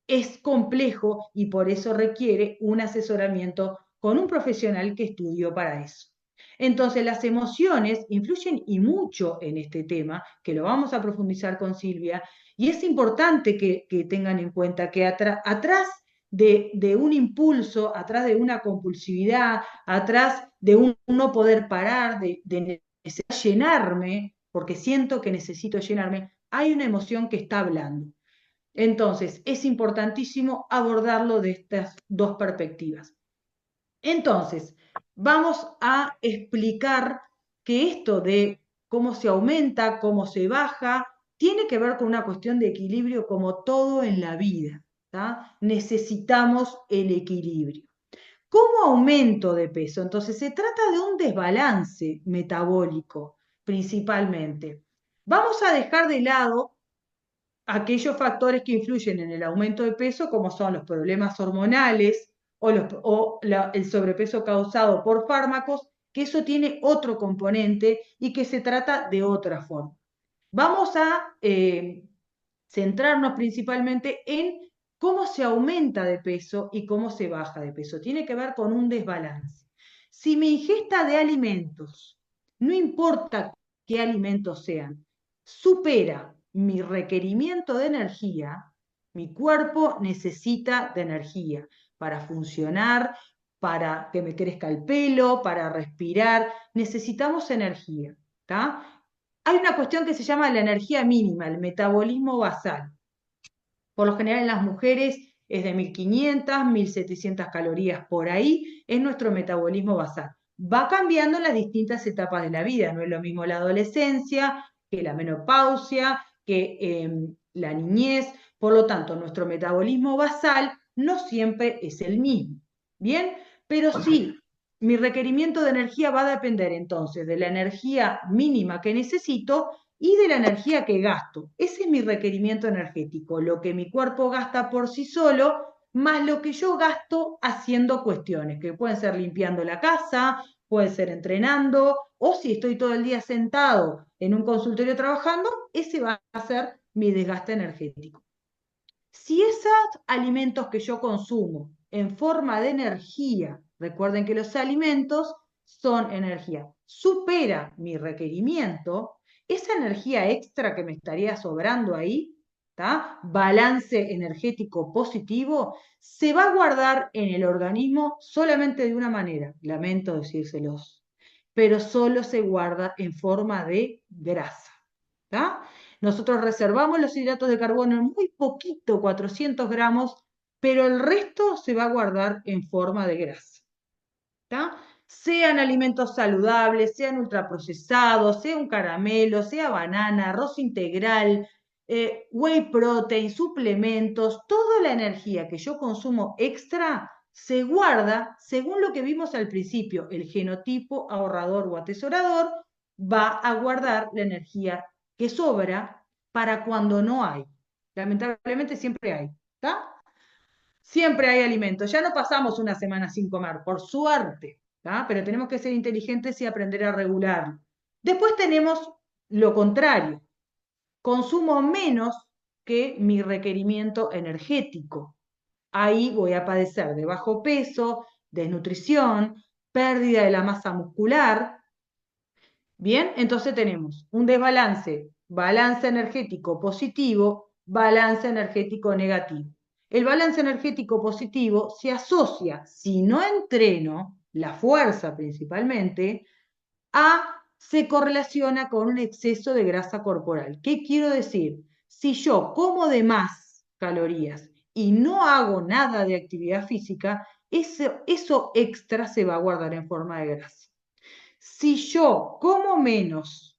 Es complejo y por eso requiere un asesoramiento con un profesional que estudió para eso. Entonces, las emociones influyen y mucho en este tema, que lo vamos a profundizar con Silvia, y es importante que tengan en cuenta que atrás de un impulso, atrás de una compulsividad, atrás de un no poder parar, de necesitar llenarme, porque siento que necesito llenarme, hay una emoción que está hablando. Entonces, es importantísimo abordarlo de estas dos perspectivas. Entonces, vamos a explicar que esto de cómo se aumenta, cómo se baja, tiene que ver con una cuestión de equilibrio como todo en la vida. ¿tá? Necesitamos el equilibrio. ¿Cómo aumento de peso? Entonces, se trata de un desbalance metabólico, principalmente. Vamos a dejar de lado aquellos factores que influyen en el aumento de peso, como son los problemas hormonales el sobrepeso causado por fármacos, que eso tiene otro componente y que se trata de otra forma. Vamos a centrarnos principalmente en cómo se aumenta de peso y cómo se baja de peso. Tiene que ver con un desbalance. Si mi ingesta de alimentos, no importa qué alimentos sean, supera mi requerimiento de energía, mi cuerpo necesita de energía para funcionar, para que me crezca el pelo, para respirar, necesitamos energía. ¿tá? Hay una cuestión que se llama la energía mínima, el metabolismo basal. Por lo general en las mujeres es de 1500, 1700 calorías por ahí, es nuestro metabolismo basal. Va cambiando en las distintas etapas de la vida, no es lo mismo la adolescencia que la menopausia, que la niñez, por lo tanto nuestro metabolismo basal no siempre es el mismo. ¿Bien? Pero sí, mi requerimiento de energía va a depender entonces de la energía mínima que necesito y de la energía que gasto. Ese es mi requerimiento energético, lo que mi cuerpo gasta por sí solo, más lo que yo gasto haciendo cuestiones, que pueden ser limpiando la casa, puede ser entrenando, o si estoy todo el día sentado en un consultorio trabajando, ese va a ser mi desgaste energético. Si esos alimentos que yo consumo en forma de energía, recuerden que los alimentos son energía, supera mi requerimiento, esa energía extra que me estaría sobrando ahí, balance energético positivo, se va a guardar en el organismo solamente de una manera, lamento decírselos, pero solo se guarda en forma de grasa. Nosotros reservamos los hidratos de carbono en muy poquito, 400 gramos, pero el resto se va a guardar en forma de grasa. Sean alimentos saludables, sean ultraprocesados, sea un caramelo, sea banana, arroz integral, whey protein, suplementos, toda la energía que yo consumo extra se guarda según lo que vimos al principio. El genotipo ahorrador o atesorador va a guardar la energía que sobra para cuando no hay. Lamentablemente siempre hay. ¿Está? Siempre hay alimentos. Ya no pasamos una semana sin comer, por suerte. Pero tenemos que ser inteligentes y aprender a regularlo. Después tenemos lo contrario. Consumo menos que mi requerimiento energético. Ahí voy a padecer de bajo peso, desnutrición, pérdida de la masa muscular. Bien, entonces tenemos un desbalance, balance energético positivo, balance energético negativo. El balance energético positivo se asocia, si no entreno, la fuerza principalmente, se correlaciona con un exceso de grasa corporal. ¿Qué quiero decir? Si yo como de más calorías y no hago nada de actividad física, eso extra se va a guardar en forma de grasa. Si yo como menos,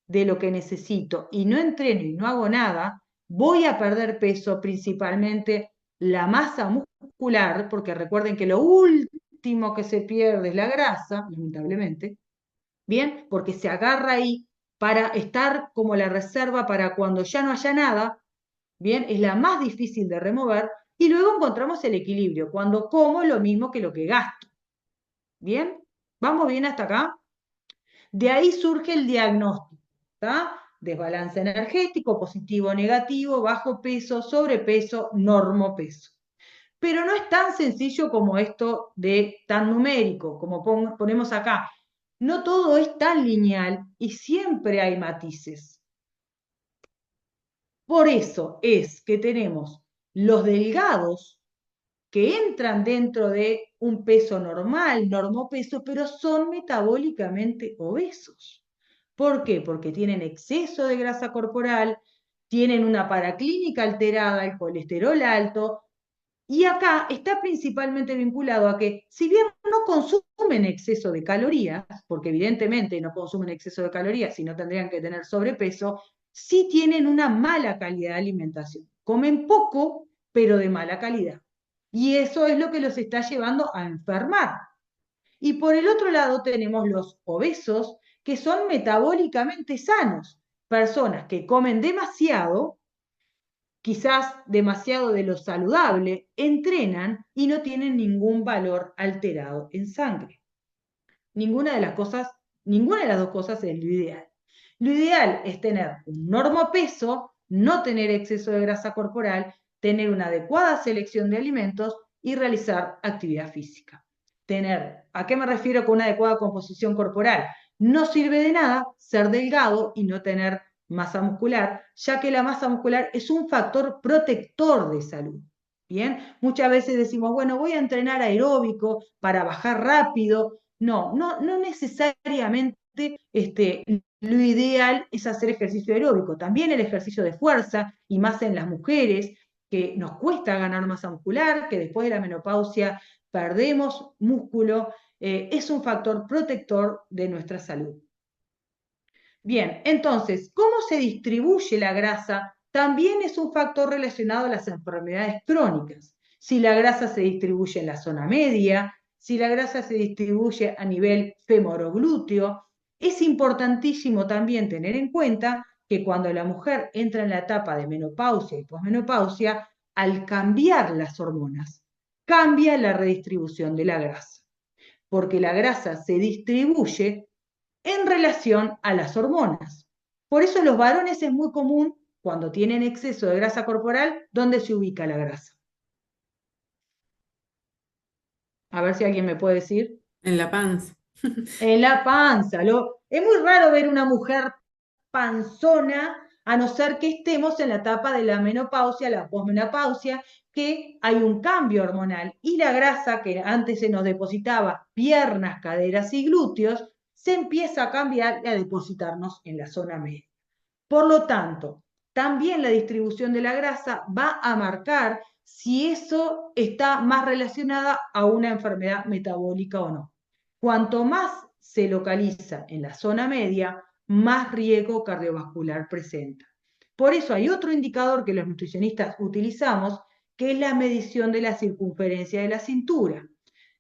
de lo que necesito y no entreno y no hago nada, voy a perder peso, principalmente la masa muscular, porque recuerden que lo último que se pierde es la grasa, lamentablemente, ¿bien? Porque se agarra ahí para estar como la reserva para cuando ya no haya nada, ¿bien? Es la más difícil de remover y luego encontramos el equilibrio, cuando como lo mismo que lo que gasto, ¿bien? ¿Vamos bien hasta acá? De ahí surge el diagnóstico, ¿está? Desbalance energético, positivo o negativo, bajo peso, sobrepeso, normopeso. Pero no es tan sencillo como esto de tan numérico, como ponemos acá. No todo es tan lineal y siempre hay matices. Por eso es que tenemos los delgados que entran dentro de un peso normal, normopeso, pero son metabólicamente obesos. ¿Por qué? Porque tienen exceso de grasa corporal, tienen una paraclínica alterada, el colesterol alto, y acá está principalmente vinculado a que, si bien no consumen exceso de calorías, porque evidentemente no consumen exceso de calorías, si no tendrían que tener sobrepeso, sí tienen una mala calidad de alimentación. Comen poco, pero de mala calidad. Y eso es lo que los está llevando a enfermar. Y por el otro lado tenemos los obesos, que son metabólicamente sanos, personas que comen demasiado, quizás demasiado de lo saludable, entrenan y no tienen ningún valor alterado en sangre. Ninguna de las cosas, ninguna de las dos cosas es lo ideal. Lo ideal es tener un normopeso, no tener exceso de grasa corporal, tener una adecuada selección de alimentos y realizar actividad física. ¿A qué me refiero con una adecuada composición corporal? No sirve de nada ser delgado y no tener masa muscular, ya que la masa muscular es un factor protector de salud. Bien, muchas veces decimos, bueno, voy a entrenar aeróbico para bajar rápido. No, no, no necesariamente lo ideal es hacer ejercicio aeróbico. También el ejercicio de fuerza, y más en las mujeres, que nos cuesta ganar masa muscular, que después de la menopausia perdemos músculo, es un factor protector de nuestra salud. Bien, entonces, ¿cómo se distribuye la grasa? También es un factor relacionado a las enfermedades crónicas. Si la grasa se distribuye en la zona media, si la grasa se distribuye a nivel femoroglúteo, es importantísimo también tener en cuenta que cuando la mujer entra en la etapa de menopausia y posmenopausia, al cambiar las hormonas, cambia la redistribución de la grasa, porque la grasa se distribuye en relación a las hormonas. Por eso en los varones es muy común, cuando tienen exceso de grasa corporal, dónde se ubica la grasa. A ver si alguien me puede decir. En la panza. En la panza. Es muy raro ver una mujer panzona, a no ser que estemos en la etapa de la menopausia, la posmenopausia, que hay un cambio hormonal y la grasa que antes se nos depositaba piernas, caderas y glúteos, se empieza a cambiar y a depositarnos en la zona media. Por lo tanto, también la distribución de la grasa va a marcar si eso está más relacionada a una enfermedad metabólica o no. Cuanto más se localiza en la zona media, más riesgo cardiovascular presenta. Por eso hay otro indicador que los nutricionistas utilizamos, que es la medición de la circunferencia de la cintura.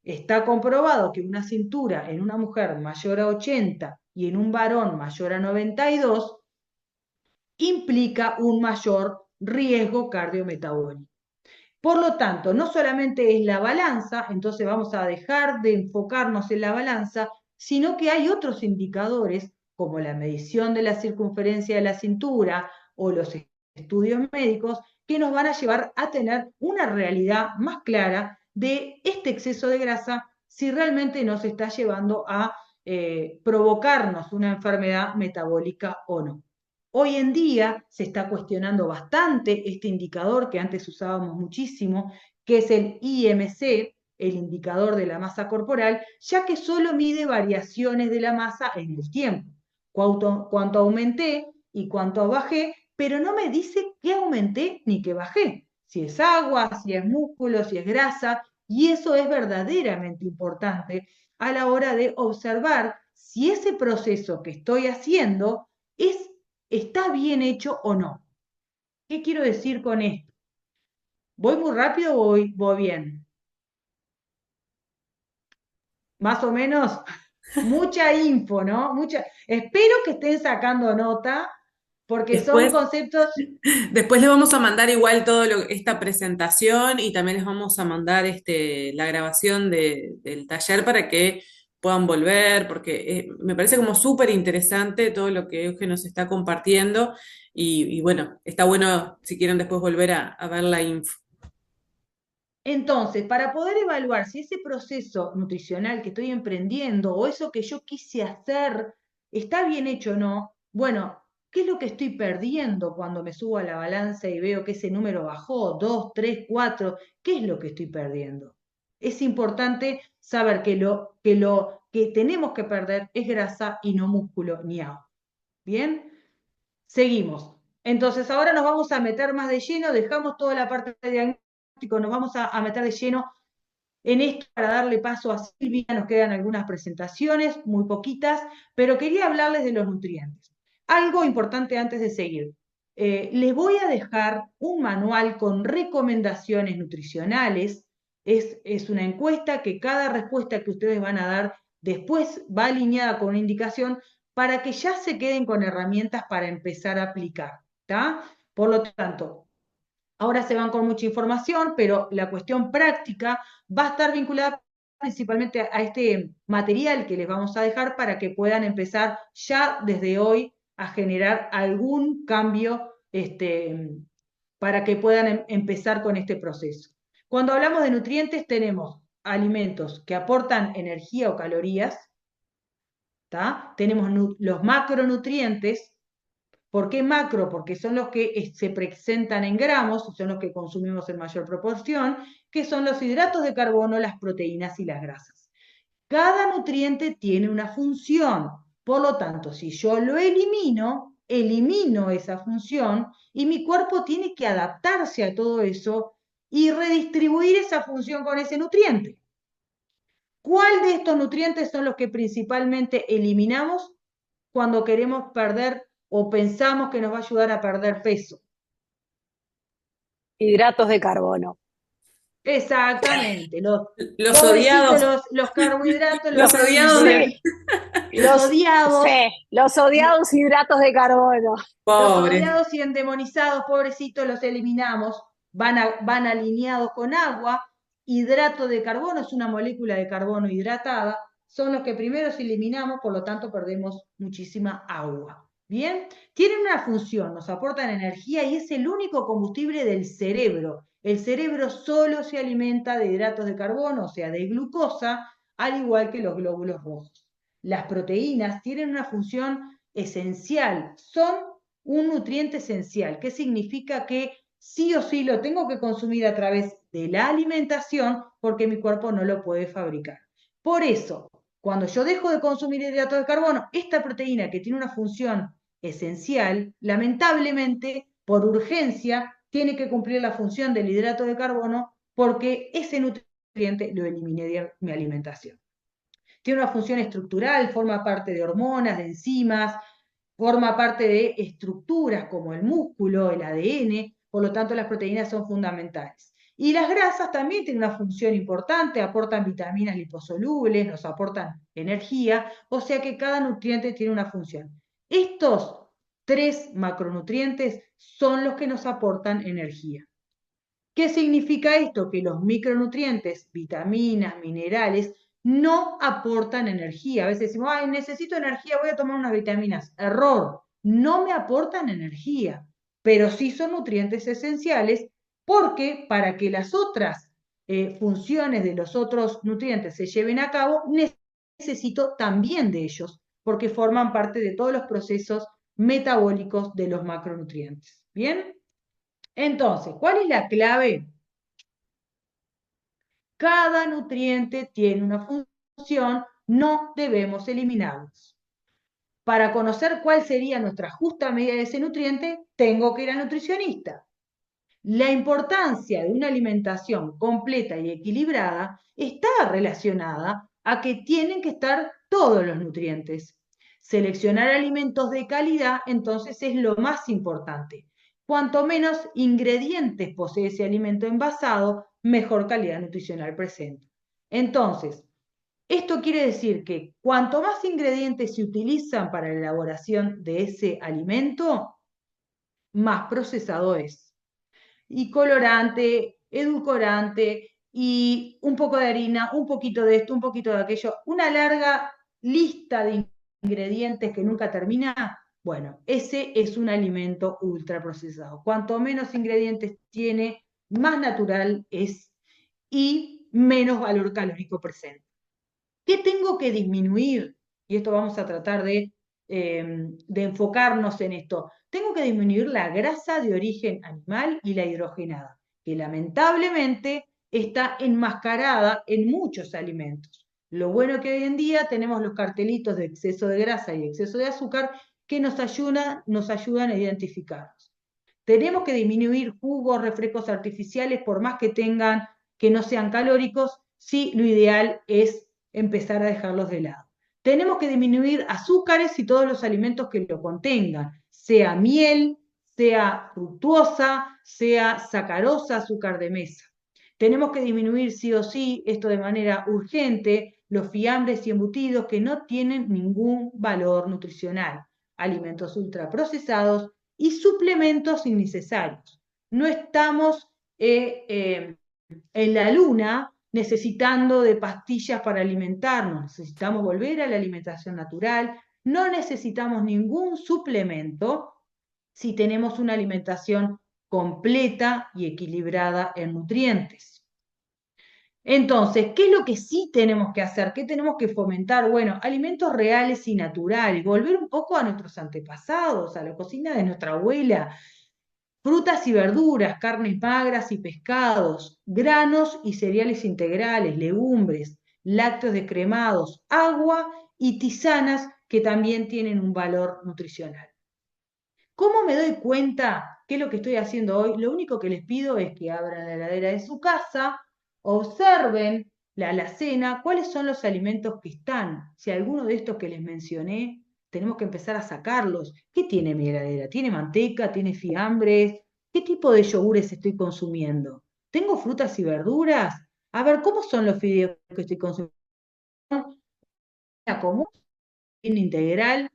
Está comprobado que una cintura en una mujer mayor a 80 y en un varón mayor a 92 implica un mayor riesgo cardiometabólico. Por lo tanto, no solamente es la balanza, entonces vamos a dejar de enfocarnos en la balanza, sino que hay otros indicadores, como la medición de la circunferencia de la cintura o los estudios médicos, que nos van a llevar a tener una realidad más clara de este exceso de grasa, si realmente nos está llevando a provocarnos una enfermedad metabólica o no. Hoy en día se está cuestionando bastante este indicador que antes usábamos muchísimo, que es el IMC, el indicador de la masa corporal, ya que solo mide variaciones de la masa en el tiempo. Cuánto aumenté y cuánto bajé, pero no me dice qué aumenté ni qué bajé. Si es agua, si es músculo, si es grasa, y eso es verdaderamente importante a la hora de observar si ese proceso que estoy haciendo ¿Está bien hecho o no? ¿Qué quiero decir con esto? ¿Voy muy rápido o voy bien? Más o menos, mucha info, ¿no? Espero que estén sacando nota, porque son Después, conceptos. después les vamos a mandar igual esta presentación y también les vamos a mandar la grabación del taller para que puedan volver, porque me parece como súper interesante todo lo que Euge nos está compartiendo y bueno, está bueno si quieren después volver a ver la info. Entonces, para poder evaluar si ese proceso nutricional que estoy emprendiendo o eso que yo quise hacer está bien hecho o no, bueno, ¿qué es lo que estoy perdiendo cuando me subo a la balanza y veo que ese número bajó, 2, 3, 4? ¿Qué es lo que estoy perdiendo? Es importante saber que tenemos que perder es grasa y no músculo ni agua. ¿Bien? Seguimos. Entonces, ahora nos vamos a meter más de lleno, dejamos toda la parte de diagnóstico, nos vamos a meter de lleno en esto para darle paso a Silvia. Nos quedan algunas presentaciones, muy poquitas, pero quería hablarles de los nutrientes. Algo importante antes de seguir. Les voy a dejar un manual con recomendaciones nutricionales. Es una encuesta que cada respuesta que ustedes van a dar después va alineada con una indicación para que ya se queden con herramientas para empezar a aplicar. ¿Tá? Por lo tanto, ahora se van con mucha información, pero la cuestión práctica va a estar vinculada principalmente a este material que les vamos a dejar para que puedan empezar ya desde hoy a generar algún cambio para que puedan empezar con este proceso. Cuando hablamos de nutrientes tenemos alimentos que aportan energía o calorías, ¿tá? Tenemos los macronutrientes. ¿Por qué macro? Porque son los que se presentan en gramos, son los que consumimos en mayor proporción, que son los hidratos de carbono, las proteínas y las grasas. Cada nutriente tiene una función, por lo tanto, si yo lo elimino esa función y mi cuerpo tiene que adaptarse a todo eso y redistribuir esa función con ese nutriente. ¿Cuál de estos nutrientes son los que principalmente eliminamos cuando queremos perder o pensamos que nos va a ayudar a perder peso? Hidratos de carbono. Exactamente, los Los pobrecitos, odiados, los carbohidratos, los odiados Sí, los odiados, los odiados hidratos de carbono. los pobres. odiados y endemonizados, pobrecitos, los eliminamos, van alineados con agua. Hidrato de carbono es una molécula de carbono hidratada, son los que primero eliminamos, por lo tanto perdemos muchísima agua. ¿Bien? Tienen una función, nos aportan energía y es el único combustible del cerebro. El cerebro solo se alimenta de hidratos de carbono, o sea, de glucosa, al igual que los glóbulos rojos. Las proteínas tienen una función esencial, son un nutriente esencial, que significa que sí o sí lo tengo que consumir a través de la alimentación porque mi cuerpo no lo puede fabricar. Por eso, cuando yo dejo de consumir hidratos de carbono, esta proteína que tiene una función esencial, lamentablemente, por urgencia, tiene que cumplir la función del hidrato de carbono porque ese nutriente lo eliminé de mi alimentación. Tiene una función estructural, forma parte de hormonas, de enzimas, forma parte de estructuras como el músculo, el ADN, por lo tanto las proteínas son fundamentales. Y las grasas también tienen una función importante, aportan vitaminas liposolubles, nos aportan energía, o sea que cada nutriente tiene una función. Estos 3 macronutrientes son los que nos aportan energía. ¿Qué significa esto? Que los micronutrientes, vitaminas, minerales, no aportan energía. A veces decimos, ay, necesito energía, voy a tomar unas vitaminas. Error, no me aportan energía, pero sí son nutrientes esenciales porque para que las otras funciones de los otros nutrientes se lleven a cabo, necesito también de ellos, porque forman parte de todos los procesos metabólicos de los macronutrientes. ¿Bien? Entonces, ¿cuál es la clave? Cada nutriente tiene una función, no debemos eliminarlos. Para conocer cuál sería nuestra justa medida de ese nutriente, tengo que ir al nutricionista. La importancia de una alimentación completa y equilibrada está relacionada a que tienen que estar todos los nutrientes. Seleccionar alimentos de calidad, entonces, es lo más importante. Cuanto menos ingredientes posee ese alimento envasado, mejor calidad nutricional presenta. Entonces, esto quiere decir que cuanto más ingredientes se utilizan para la elaboración de ese alimento, más procesado es. Y colorante, edulcorante, y un poco de harina, un poquito de esto, un poquito de aquello, una larga lista de ingredientes que nunca termina. Bueno, ese es un alimento ultraprocesado. Cuanto menos ingredientes tiene, más natural es y menos valor calórico presenta. ¿Qué tengo que disminuir? Y esto vamos a tratar de enfocarnos en esto. Tengo que disminuir la grasa de origen animal y la hidrogenada, que lamentablemente está enmascarada en muchos alimentos. Lo bueno que hoy en día tenemos los cartelitos de exceso de grasa y exceso de azúcar que nos ayudan a identificarlos. Tenemos que disminuir jugos, refrescos artificiales, por más que no sean calóricos, sí, lo ideal es empezar a dejarlos de lado. Tenemos que disminuir azúcares y todos los alimentos que lo contengan, sea miel, sea fructuosa, sea sacarosa, azúcar de mesa. Tenemos que disminuir sí o sí, esto de manera urgente, los fiambres y embutidos que no tienen ningún valor nutricional, alimentos ultraprocesados y suplementos innecesarios. No estamos en la luna necesitando de pastillas para alimentarnos, necesitamos volver a la alimentación natural, no necesitamos ningún suplemento si tenemos una alimentación completa y equilibrada en nutrientes. Entonces, ¿qué es lo que sí tenemos que hacer? ¿Qué tenemos que fomentar? Bueno, alimentos reales y naturales, volver un poco a nuestros antepasados, a la cocina de nuestra abuela, frutas y verduras, carnes magras y pescados, granos y cereales integrales, legumbres, lácteos descremados, agua y tisanas que también tienen un valor nutricional. ¿Cómo me doy cuenta qué es lo que estoy haciendo hoy? Lo único que les pido es que abran la heladera de su casa, observen la alacena, cuáles son los alimentos que están. Si alguno de estos que les mencioné, tenemos que empezar a sacarlos. ¿Qué tiene mi heladera? ¿Tiene manteca? ¿Tiene fiambres? ¿Qué tipo de yogures estoy consumiendo? ¿Tengo frutas y verduras? A ver, ¿cómo son los fideos que estoy consumiendo? ¿Común? Integral.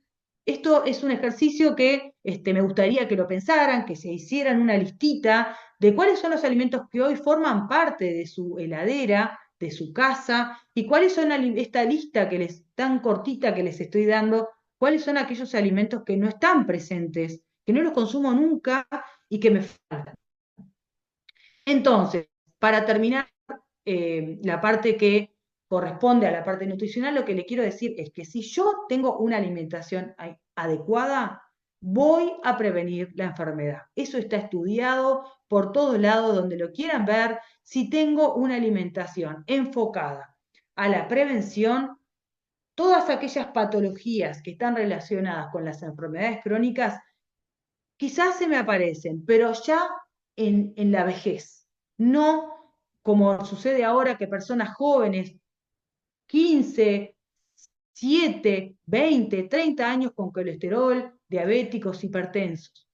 Esto es un ejercicio que me gustaría que lo pensaran, que se hicieran una listita de cuáles son los alimentos que hoy forman parte de su heladera, de su casa, y cuáles son esta lista tan cortita que les estoy dando, cuáles son aquellos alimentos que no están presentes, que no los consumo nunca y que me faltan. Entonces, para terminar la parte que corresponde a la parte nutricional, lo que le quiero decir es que si yo tengo una alimentación adecuada, voy a prevenir la enfermedad. Eso está estudiado por todos lados donde lo quieran ver. Si tengo una alimentación enfocada a la prevención, todas aquellas patologías que están relacionadas con las enfermedades crónicas quizás se me aparecen, pero ya en la vejez, no como sucede ahora que personas jóvenes, 15, 7, 20, 30 años con colesterol, diabéticos, hipertensos.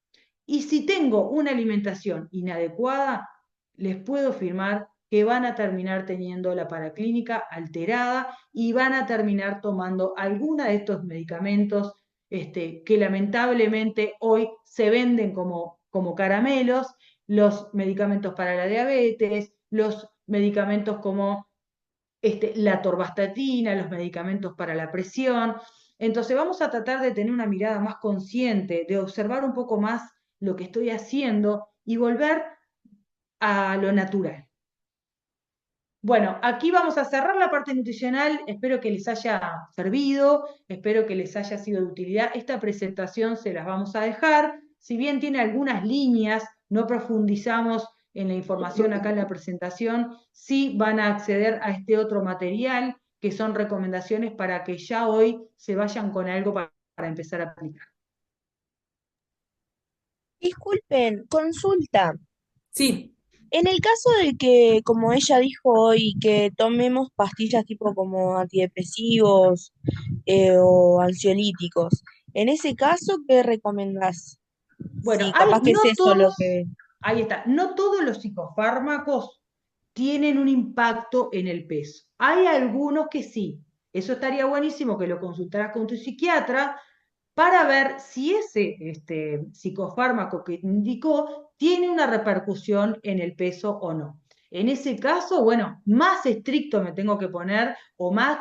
Y si tengo una alimentación inadecuada, les puedo afirmar que van a terminar teniendo la paraclínica alterada y van a terminar tomando alguna de estos medicamentos que lamentablemente hoy se venden como caramelos, los medicamentos para la diabetes, los medicamentos como la atorvastatina, los medicamentos para la presión. Entonces vamos a tratar de tener una mirada más consciente, de observar un poco más lo que estoy haciendo y volver a lo natural. Bueno, aquí vamos a cerrar la parte nutricional. Espero que les haya servido, espero que les haya sido de utilidad. Esta presentación se las vamos a dejar. Si bien tiene algunas líneas, no profundizamos en la información acá en la presentación, sí van a acceder a este otro material, que son recomendaciones para que ya hoy se vayan con algo para empezar a aplicar. Disculpen, consulta. Sí, En el caso de que, como ella dijo hoy, que tomemos pastillas tipo como antidepresivos o ansiolíticos, en ese caso, ¿qué recomendás? Bueno, Sí, capaz que es no eso lo todos, que... ahí está, no todos los psicofármacos tienen un impacto en el peso. Hay algunos que sí. Eso estaría buenísimo que lo consultaras con tu psiquiatra para ver si ese psicofármaco que te indicó tiene una repercusión en el peso o no. En ese caso, bueno, más estricto me tengo que poner o más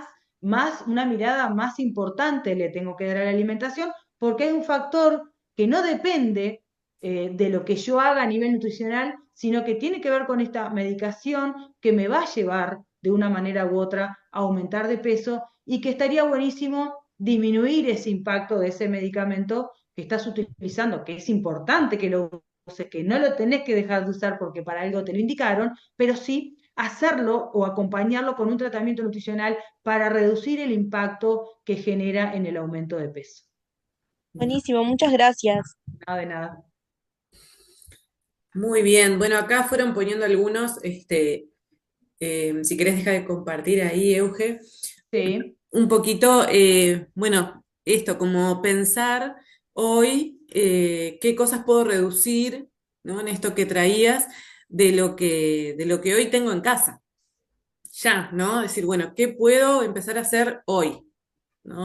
una mirada más importante le tengo que dar a la alimentación porque hay un factor que no depende de lo que yo haga a nivel nutricional, sino que tiene que ver con esta medicación que me va a llevar de una manera u otra a aumentar de peso y que estaría buenísimo disminuir ese impacto de ese medicamento que estás utilizando, que es importante que lo uses, que no lo tenés que dejar de usar porque para algo te lo indicaron, pero sí hacerlo o acompañarlo con un tratamiento nutricional para reducir el impacto que genera en el aumento de peso. Buenísimo, muchas gracias. Nada de nada. Muy bien, bueno, acá fueron poniendo algunos, si querés dejar de compartir ahí, Euge, Sí. un poquito, bueno, esto, como pensar hoy qué cosas puedo reducir, ¿no? En esto que traías de lo que hoy tengo en casa, ya, ¿no? Decir, bueno, ¿qué puedo empezar a hacer hoy?